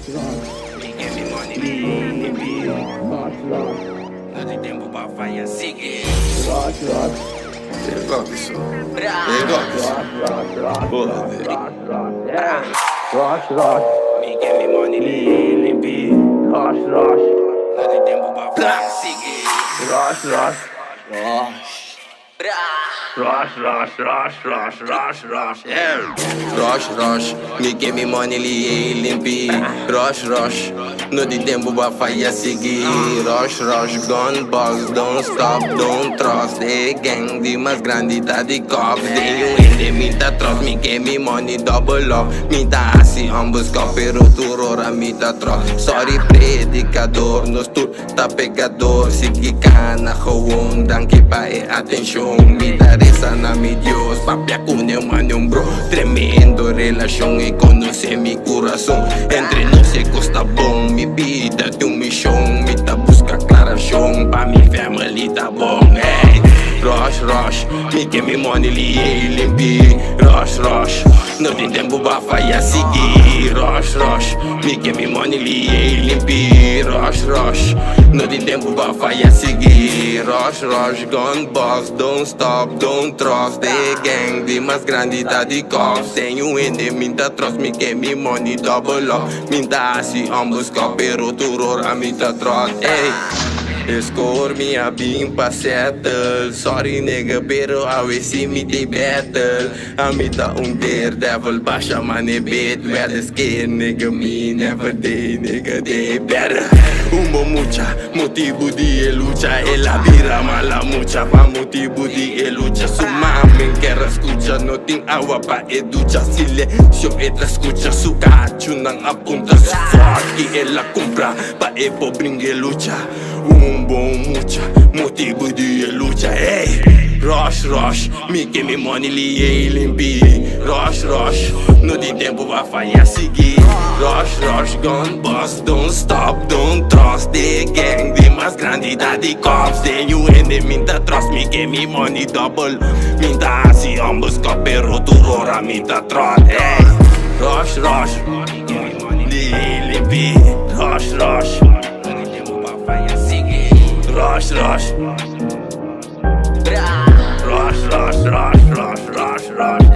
Ninguém money, limpi. Não tem tempo pra falhar, seguir. Pegou, pessoal. Porra, Ninguém money, limpi. Não tem tempo pra falhar, seguir. Rush, me give me money, limpi. Rush, no de tempo pra falhar seguir. Rush, gun box, don't stop, don't trust. The gang de mais grande tá de cops. Tenho ele, me tá trust, me give me money, double up. Me tá assim, ambos pero turora, me tá trust. Sorry, predicador, nos tu tá pegador. Sige ka na kawong, dangki pa atenção. Me dá essa na mi Dios, papia com eu mano bro. Tremendo relação e conhecer mi coração. Entre nós se costa bom, mi vida tem missão. Me tá busca aclaração, pra mi family tá bom. Hey, rush, me give me money, limpi. Rush, não tem tempo pra falhar, seguir. Rush, me give me money, limpi. Rush, não tem tempo pra falhar, seguir. Rush, gun box, don't stop, don't trust. The gang de mais grande tá de cops. Tenho ele, me tá trust, me give me money, double up. Me tá assim, ambos pero turora, me tá trust. Hey, score me a bim pa settle. Sorry nigga, pero I will see me the battle. Amita daredevil, baixa money bit. Where the skin nigga, me never day nigga, they better. Mucha, motivo de lucha. Ela vira mala mucha, pa motivo de lucha. Suma men quer escucha, não tem água pa educha. Silêncio ela escucha, su cacho não apunta. Su forte ela compra, pa po brinque lucha. Bom mucha, motivo de lucha. Hey, rush, me give me money, limpi. Rush, não tem tempo pra falhar, seguir. Rush, gun boss, don't stop, don't trust. The gang de mais grande tá de cops. Tenho ele, me tá trust, me give me money double. Me tá assim, ambos pero turora, me tá trot. Hey, rush, me give me money, limpi. Rush, Não tem tempo pra falhar, seguir. rush.